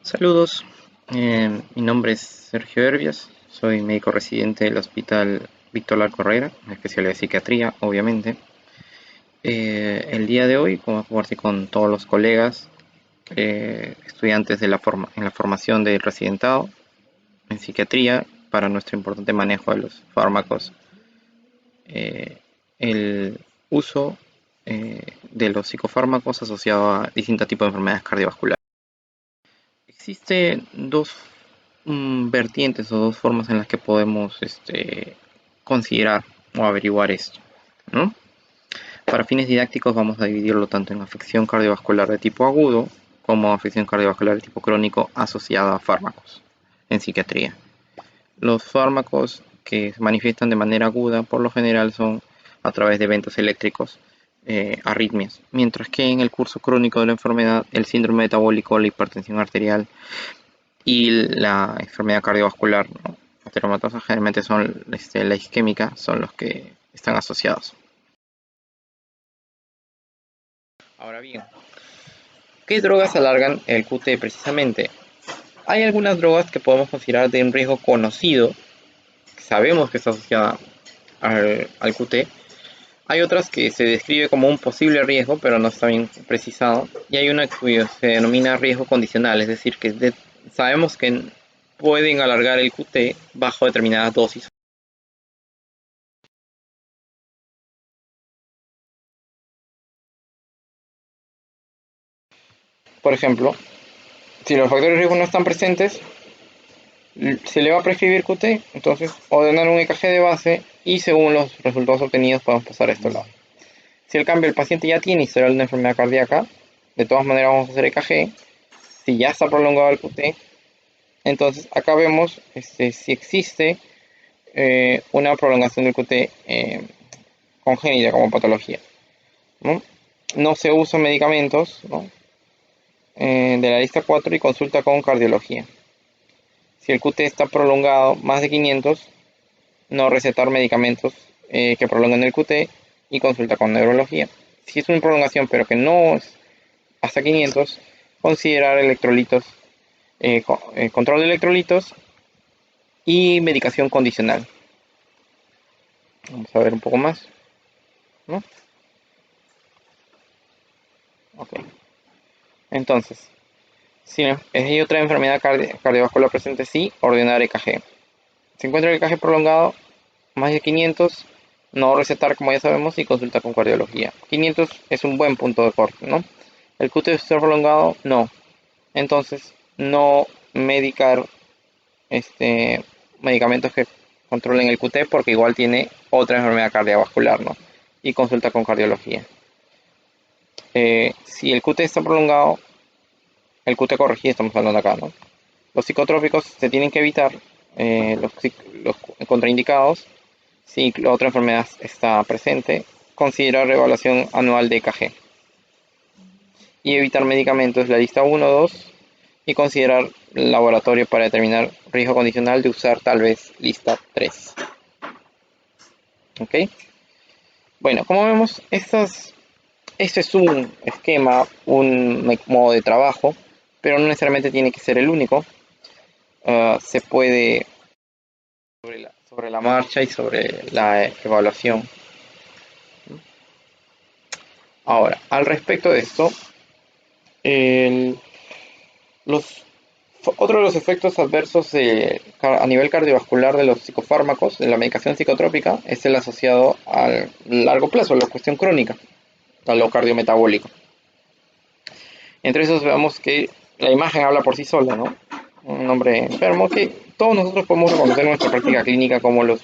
Saludos, mi nombre es Sergio Herbias, soy médico residente del Hospital Víctor Larco Herrera, especialidad de psiquiatría, obviamente. El día de hoy, como compartir con todos los colegas, estudiantes en la formación de residentado en psiquiatría, para nuestro importante manejo de los fármacos, eh, el uso de los psicofármacos asociado a distintos tipos de enfermedades cardiovasculares. Existen dos vertientes o dos formas en las que podemos considerar o averiguar esto, ¿no? Para fines didácticos vamos a dividirlo tanto en afección cardiovascular de tipo agudo como afección cardiovascular de tipo crónico asociada a fármacos en psiquiatría. Los fármacos que se manifiestan de manera aguda por lo general son a través de eventos eléctricos, arritmias, mientras que en el curso crónico de la enfermedad el síndrome metabólico, la hipertensión arterial y la enfermedad cardiovascular, ¿no? Ateromatosa, generalmente son la isquémica, son los que están asociados. Ahora bien, ¿qué drogas alargan el QT precisamente? Hay algunas drogas que podemos considerar de un riesgo conocido, que sabemos que está asociada al QT. Hay otras que se describe como un posible riesgo, pero no está bien precisado. Y hay una que se denomina riesgo condicional, es decir, que sabemos que pueden alargar el QT bajo determinadas dosis. Por ejemplo, si los factores de riesgo no están presentes, se le va a prescribir QT, entonces ordenar un EKG de base y según los resultados obtenidos podemos pasar a este lado. Si el cambio el paciente ya tiene historial de enfermedad cardíaca, de todas maneras vamos a hacer EKG. Si ya está prolongado el QT, entonces acá vemos si existe una prolongación del QT congénita como patología, ¿no? No se usan medicamentos, ¿no? De la lista 4 y consulta con cardiología. Si el QT está prolongado más de 500, no recetar medicamentos que prolonguen el QT y consulta con neurología. Si es una prolongación pero que no es hasta 500, considerar electrolitos, control de electrolitos y medicación condicional. Vamos a ver un poco más, ¿no? Ok. Entonces, si hay otra enfermedad cardiovascular presente, sí, ordenar EKG. Se encuentra el EKG prolongado, más de 500, no recetar como ya sabemos y consulta con cardiología. 500 es un buen punto de corte, ¿no? El QT está prolongado, no. Entonces, no medicar medicamentos que controlen el QT porque igual tiene otra enfermedad cardiovascular, ¿no? Y consulta con cardiología. Si el QT está prolongado, el QT corregido estamos hablando acá, ¿no? Los psicotrópicos se tienen que evitar, los contraindicados. Si la otra enfermedad está presente, considerar reevaluación anual de EKG. Y evitar medicamentos la lista 1, 2 y considerar laboratorio para determinar riesgo condicional de usar tal vez lista 3. ¿Ok? Bueno, como vemos, este es un esquema, un modo de trabajo, pero no necesariamente tiene que ser el único. Se puede sobre la marcha y sobre la evaluación. Ahora, al respecto de esto, otro de los efectos adversos a nivel cardiovascular de los psicofármacos, de la medicación psicotrópica, es el asociado a largo plazo, a la cuestión crónica, a lo cardiometabólico. Entre esos vemos que la imagen habla por sí sola, ¿no? Un hombre enfermo que todos nosotros podemos reconocer en nuestra práctica clínica como los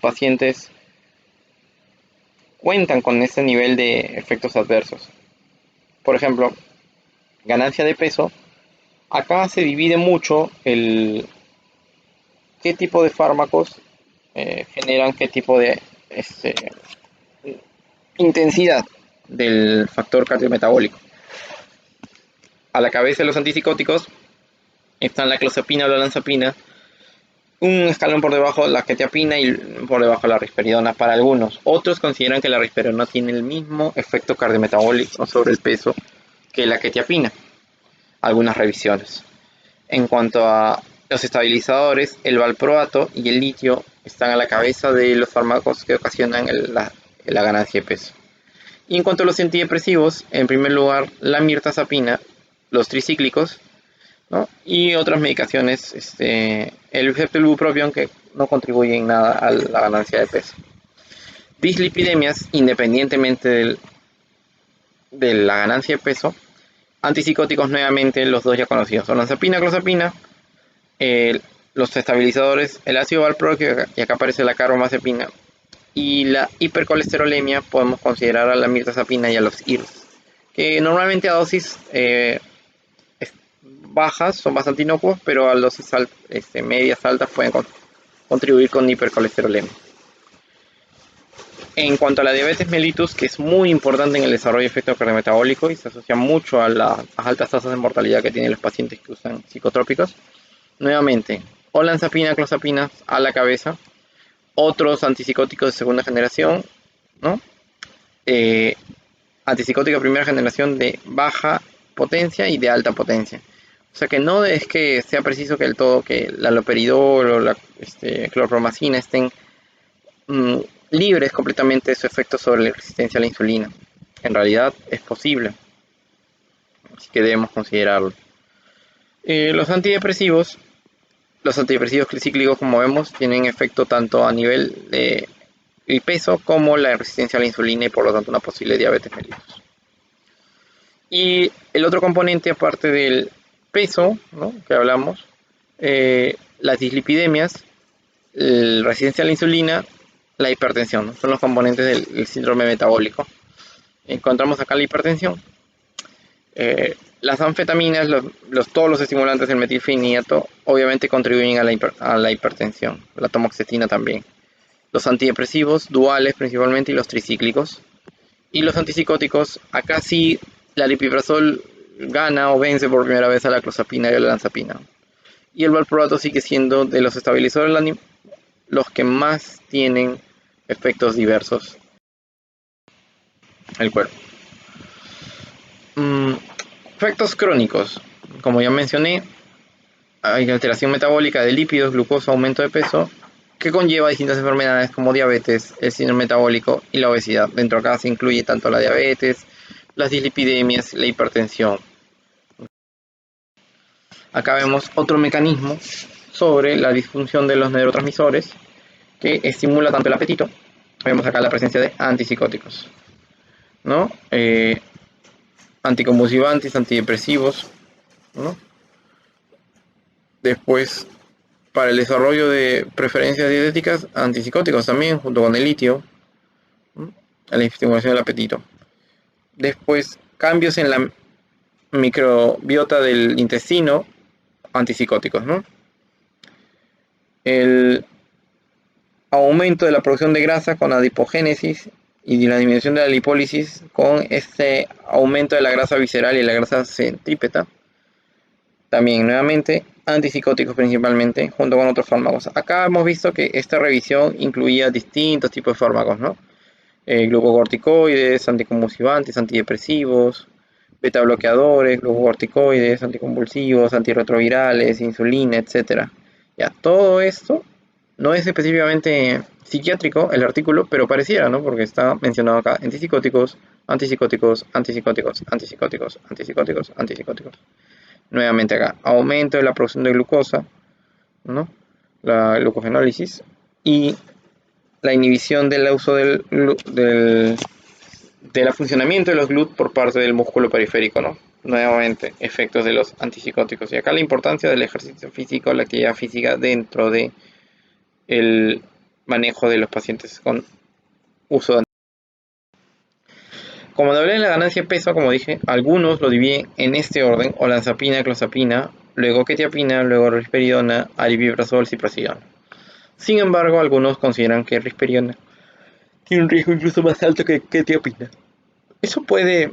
pacientes cuentan con ese nivel de efectos adversos. Por ejemplo, ganancia de peso. Acá se divide mucho qué tipo de fármacos generan qué tipo de intensidad del factor cardiometabólico. A la cabeza de los antipsicóticos están la clozapina o la olanzapina, un escalón por debajo la quetiapina y por debajo la risperidona para algunos. Otros consideran que la risperidona tiene el mismo efecto cardiometabólico sobre el peso que la quetiapina. Algunas revisiones. En cuanto a los estabilizadores, el valproato y el litio están a la cabeza de los fármacos que ocasionan la ganancia de peso. Y en cuanto a los antidepresivos, en primer lugar, la mirtazapina, los tricíclicos, ¿no? Y otras medicaciones, excepto el bupropión, que no contribuyen en nada a la ganancia de peso. Dislipidemias, independientemente de la ganancia de peso. Antipsicóticos, nuevamente, los dos ya conocidos: olanzapina, clozapina. Los estabilizadores, el ácido valproico, y acá aparece la carbamazepina. Y la hipercolesterolemia, podemos considerar a la mirtazapina y a los IRS, que normalmente a dosis bajas son bastante inocuos, pero a dosis medias altas pueden contribuir con hipercolesterolemia. En cuanto a la diabetes mellitus, que es muy importante en el desarrollo de efecto cardiometabólico y se asocia mucho a las altas tasas de mortalidad que tienen los pacientes que usan psicotrópicos, nuevamente, olanzapina, clozapina a la cabeza, otros antipsicóticos de segunda generación, ¿no? Antipsicótico de primera generación de baja potencia y de alta potencia. O sea que no es que sea preciso que la haloperidol o la clorpromacina estén libres completamente de su efecto sobre la resistencia a la insulina. En realidad es posible, así que debemos considerarlo. Los antidepresivos ciclícicos, como vemos, tienen efecto tanto a nivel de el peso como la resistencia a la insulina y por lo tanto una posible diabetes mellitus. Y el otro componente, aparte del peso, ¿no?, que hablamos, las dislipidemias, la resistencia a la insulina, la hipertensión, ¿no?, son los componentes del síndrome metabólico. Encontramos acá la hipertensión. Las anfetaminas, todos los estimulantes del metilfenidato obviamente contribuyen a la hipertensión, la tamoxetina también. Los antidepresivos duales principalmente y los tricíclicos. Y los antipsicóticos, acá sí la aripiprazol gana o vence por primera vez a la clozapina y a la olanzapina. Y el valproato sigue siendo de los estabilizadores los que más tienen efectos diversos en el cuerpo. Efectos crónicos, como ya mencioné, hay alteración metabólica de lípidos, glucosa, aumento de peso, que conlleva distintas enfermedades como diabetes, el síndrome metabólico y la obesidad. Dentro de acá se incluye tanto la diabetes, las dislipidemias, la hipertensión. Acá vemos otro mecanismo sobre la disfunción de los neurotransmisores que estimula tanto el apetito. Vemos acá la presencia de antipsicóticos, ¿no? Anticonvulsivantes, antidepresivos, ¿no? Después, para el desarrollo de preferencias dietéticas, antipsicóticos también, junto con el litio, ¿no?, a la estimulación del apetito. Después, cambios en la microbiota del intestino, antipsicóticos, ¿no? El aumento de la producción de grasa con adipogénesis y de la disminución de la lipólisis con este aumento de la grasa visceral y la grasa centrípeta. También, nuevamente, antipsicóticos principalmente, junto con otros fármacos. Acá hemos visto que esta revisión incluía distintos tipos de fármacos, ¿no? Glucocorticoides, anticonvulsivantes, antidepresivos, beta bloqueadores, glucocorticoides, anticonvulsivos, antirretrovirales, insulina, etc. Ya, todo esto no es específicamente psiquiátrico el artículo, pero pareciera, ¿no?, porque está mencionado acá: antipsicóticos, antipsicóticos, antipsicóticos, antipsicóticos, antipsicóticos, antipsicóticos. Nuevamente acá, aumento de la producción de glucosa, ¿no?, la glucogенólisis, y la inhibición del uso del funcionamiento de los GLUT por parte del músculo periférico, ¿no? Nuevamente, efectos de los antipsicóticos. Y acá la importancia del ejercicio físico, la actividad física dentro de el manejo de los pacientes con uso de Como hablé de la ganancia de peso, como dije, algunos lo dividen en este orden: olanzapina, clozapina, luego quetiapina, luego risperidona, aripiprazol, ciprofloxacina. Sin embargo, algunos consideran que risperidona tiene un riesgo incluso más alto que quetiapina. Eso puede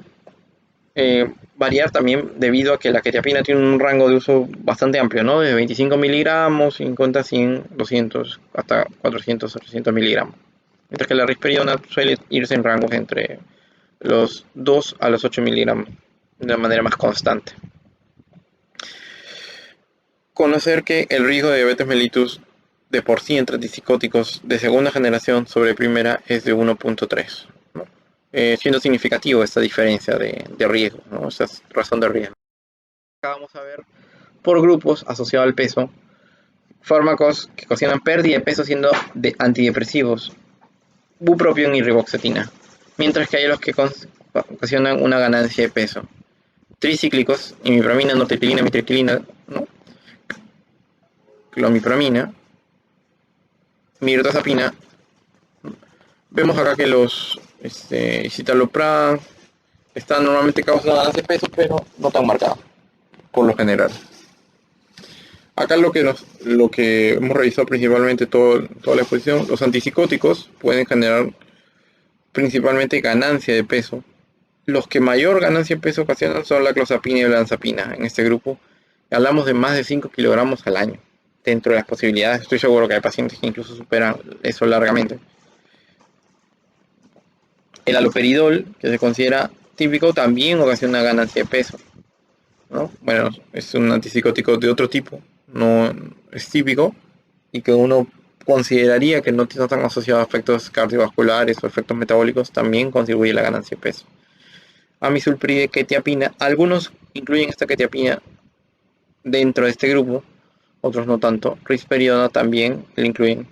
variar también debido a que la quetiapina tiene un rango de uso bastante amplio, ¿no?, de 25 miligramos, 50, 100, 200, hasta 400, 800 miligramos. Mientras que la risperidona suele irse en rangos entre los 2 a los 8 miligramos de manera más constante. conocer que el riesgo de diabetes mellitus de por sí entre antipsicóticos de segunda generación sobre primera es de 1.3, ¿no? Siendo significativo esta diferencia de riesgo, ¿no? Esa razón de riesgo. Acá vamos a ver por grupos asociados al peso, fármacos que ocasionan pérdida de peso siendo de antidepresivos, bupropión y riboxetina, mientras que hay los que ocasionan una ganancia de peso, tricíclicos, imipramina, nortriptilina, mitriptilina, ¿no? Clomipramina, mirtazapina. Vemos acá que los citalopram están normalmente causando ganancia de peso, pero no tan marcados, por lo general. Acá lo que hemos revisado principalmente toda la exposición, los antipsicóticos pueden generar principalmente ganancia de peso. Los que mayor ganancia de peso ocasionan son la clozapina y la olanzapina. En este grupo hablamos de más de 5 kilogramos al año. Dentro de las posibilidades, estoy seguro que hay pacientes que incluso superan eso largamente. El haloperidol, que se considera típico, también ocasiona ganancia de peso, ¿no? Bueno, es un antipsicótico de otro tipo, no es típico y que uno consideraría que no está tan asociado a efectos cardiovasculares o efectos metabólicos, también contribuye a la ganancia de peso. Amisulpride, quetiapina, algunos incluyen esta quetiapina dentro de este grupo, otros no tanto. Risperidona también lo incluyen,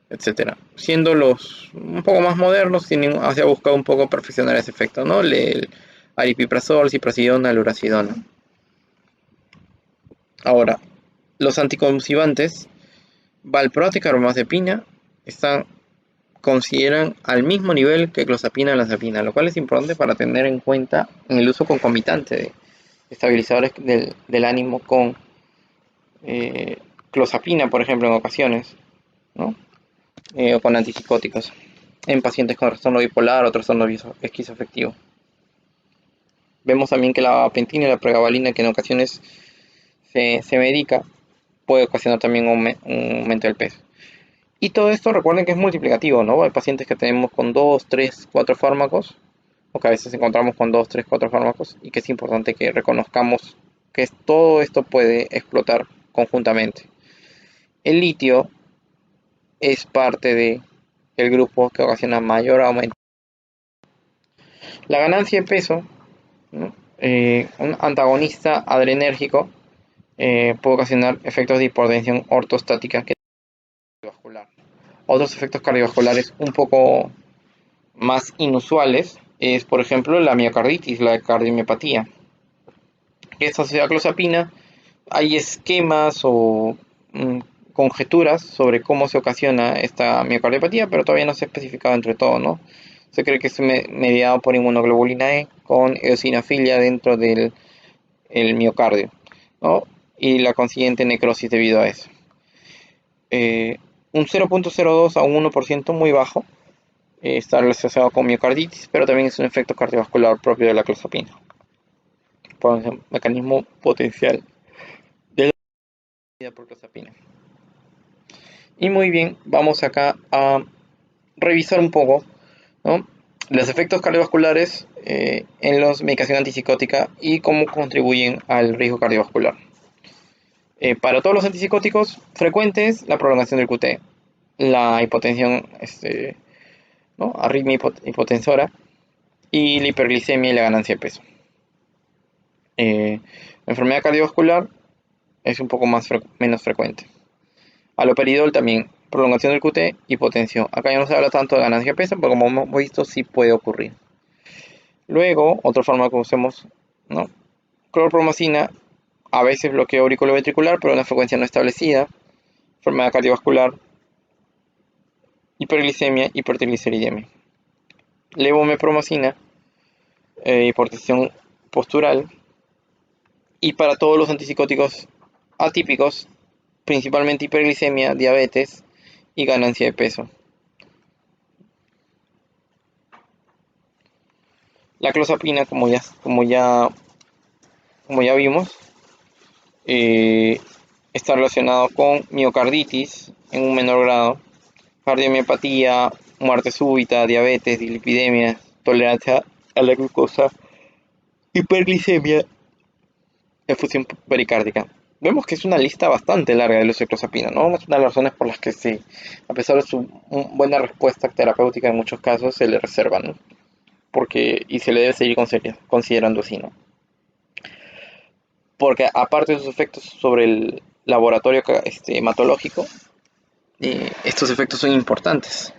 etcétera. Siendo los un poco más modernos, se ha buscado un poco perfeccionar ese efecto, ¿no? El aripiprazol, ciprasidona, lurasidona. Ahora, los anticonvulsivantes, valproate y carbamazepina, consideran al mismo nivel que clozapina y olanzapina, lo cual es importante para tener en cuenta en el uso concomitante de estabilizadores del ánimo con clozapina, por ejemplo, en ocasiones, ¿no? O con antipsicóticos en pacientes con trastorno bipolar o trastorno esquizoafectivo. Vemos también que la gabapentina y la pregabalina, que en ocasiones se medica, puede ocasionar también un aumento del peso. Y todo esto recuerden que es multiplicativo, ¿no? Hay pacientes que tenemos con 2, 3, 4 fármacos, o que a veces encontramos con 2, 3, 4 fármacos, y que es importante que reconozcamos que todo esto puede explotar conjuntamente. El litio es parte del grupo que ocasiona mayor aumento. La ganancia de peso, ¿no? Un antagonista adrenérgico puede ocasionar efectos de hipotensión ortostática cardiovascular. Otros efectos cardiovasculares un poco más inusuales es, por ejemplo, la miocarditis, la cardiomiopatía, que es asociada a clozapina. Hay esquemas o conjeturas sobre cómo se ocasiona esta miocardiopatía, pero todavía no se ha especificado entre todo, ¿no? Se cree que es mediado por inmunoglobulina E con eosinofilia dentro del miocardio, ¿no? Y la consiguiente necrosis debido a eso. Un 0.02 a un 1% muy bajo está asociado con miocarditis, pero también es un efecto cardiovascular propio de la clozapina, por ejemplo, mecanismo potencial de la vida por clozapina. Y muy bien, vamos acá a revisar un poco, ¿no?, los efectos cardiovasculares en la medicación antipsicótica y cómo contribuyen al riesgo cardiovascular. Para todos los antipsicóticos frecuentes, la prolongación del QT, la hipotensión, ¿no?, arritmia hipotensora, y la hiperglicemia y la ganancia de peso. La enfermedad cardiovascular es un poco menos frecuente. Haloperidol también, prolongación del QT, hipotensión. Acá ya no se habla tanto de ganancia de peso, pero como hemos visto, sí puede ocurrir. Luego, otro fármaco que usemos, ¿no?, clorpromacina, a veces bloqueo auriculoventricular, pero a una frecuencia no establecida. Enfermedad cardiovascular, hiperglicemia, hipertrigliceridemia. Levomepromacina, hipertensión postural. Y para todos los antipsicóticos atípicos, principalmente hiperglicemia, diabetes y ganancia de peso. La clozapina, como ya vimos, está relacionado con miocarditis en un menor grado, cardiomiopatía, muerte súbita, diabetes, dislipidemia, tolerancia a la glucosa, hiperglicemia, efusión pericárdica. vemos que es una lista bastante larga del uso de clozapina, ¿no? Es una de las razones por las que sí, a pesar de su buena respuesta terapéutica en muchos casos, se le reserva, ¿no? Y se le debe seguir considerando así, ¿no? Porque aparte de sus efectos sobre el laboratorio hematológico, estos efectos son importantes.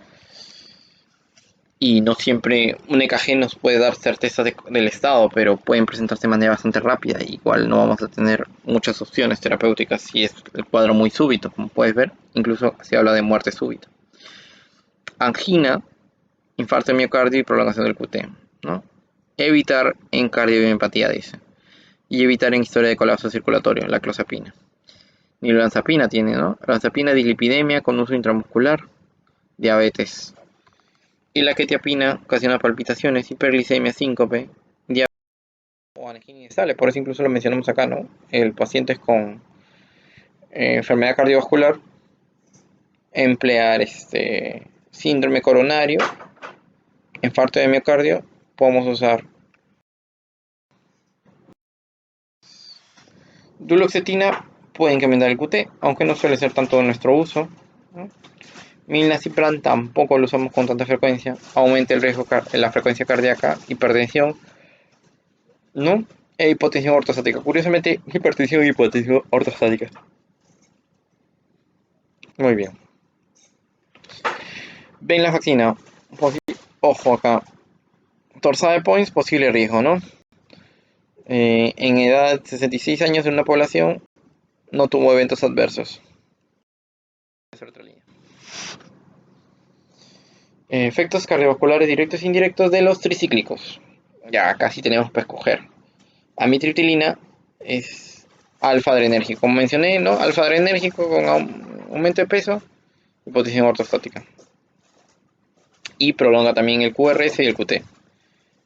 Y no siempre un EKG nos puede dar certeza del estado, pero pueden presentarse de manera bastante rápida. Igual no vamos a tener muchas opciones terapéuticas si es el cuadro muy súbito, como puedes ver. Incluso se habla de muerte súbita. Angina, infarto de miocardio y prolongación del QT, ¿no? Evitar en cardiomiopatía, dice. Y evitar en historia de colapso circulatorio, la clozapina. Ni la olanzapina tiene, ¿no? Olanzapina, dislipidemia con uso intramuscular, diabetes. Y la quetiapina ocasiona palpitaciones, hiperglicemia, síncope, diabetes o angina inestable. Por eso incluso lo mencionamos acá, ¿no? El paciente es con enfermedad cardiovascular, emplear síndrome coronario, infarto de miocardio, podemos usar duloxetina, puede incrementar el QT, aunque no suele ser tanto de nuestro uso, ¿no? Milnacipran tampoco lo usamos con tanta frecuencia, aumenta el riesgo de la frecuencia cardíaca, hipertensión, ¿no? E hipotensión ortostática. Curiosamente, hipertensión y hipotensión ortostática. Muy bien. Ven la vacuna. Ojo acá. Torsade Points, posible riesgo, ¿no? En edad de 66 años en una población, no tuvo eventos adversos. Efectos cardiovasculares directos e indirectos de los tricíclicos. Ya casi tenemos para escoger. Amitriptilina es alfa-adrenérgico. Como mencioné, ¿no? Alfa-adrenérgico con aumento de peso y posición ortostática. Y prolonga también el QRS y el QT.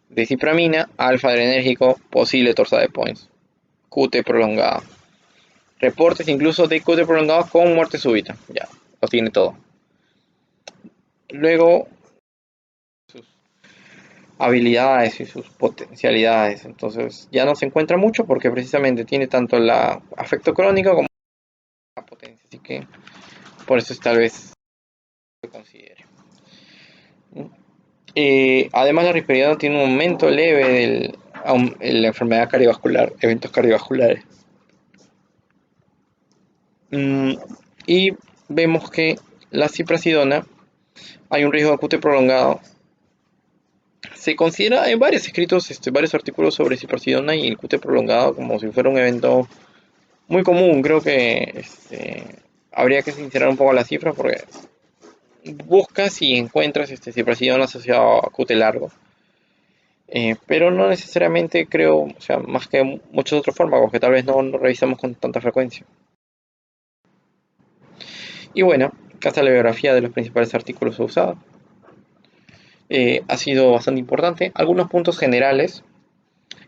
Decipramina, alfa-adrenérgico, posible torsade points. QT prolongada. Reportes incluso de QT prolongados con muerte súbita. Ya, lo tiene todo. Luego, sus habilidades y sus potencialidades. Entonces, ya no se encuentra mucho porque precisamente tiene tanto el afecto crónico como la potencia. Así que, por eso es tal vez se considere. Además, la risperidona tiene un aumento leve de la enfermedad cardiovascular, eventos cardiovasculares. Y vemos que la ciprasidona, hay un riesgo de QT prolongado. Se considera en varios escritos, varios artículos sobre ciprasidona y el QT prolongado como si fuera un evento muy común. Creo que habría que sincerar un poco la cifra porque buscas y encuentras ciprasidona asociado a QT largo. Pero no necesariamente creo, o sea, más que muchos otros fármacos que tal vez no revisamos con tanta frecuencia. Y bueno, acá está la biografía de los principales artículos usados. Ha sido bastante importante. Algunos puntos generales,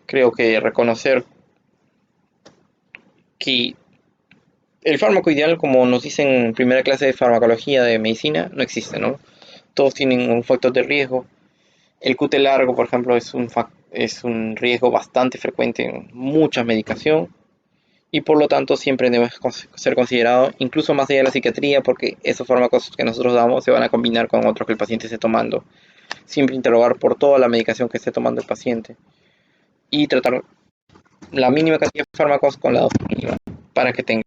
creo que reconocer que el fármaco ideal, como nos dicen en primera clase de farmacología de medicina, no existe, ¿no? Todos tienen un factor de riesgo. El QT largo, por ejemplo, es un riesgo bastante frecuente en mucha medicación y por lo tanto siempre debe ser considerado, incluso más allá de la psiquiatría, porque esos fármacos que nosotros damos se van a combinar con otros que el paciente esté tomando. Siempre interrogar por toda la medicación que esté tomando el paciente y tratar la mínima cantidad de fármacos con la dosis mínima para que tenga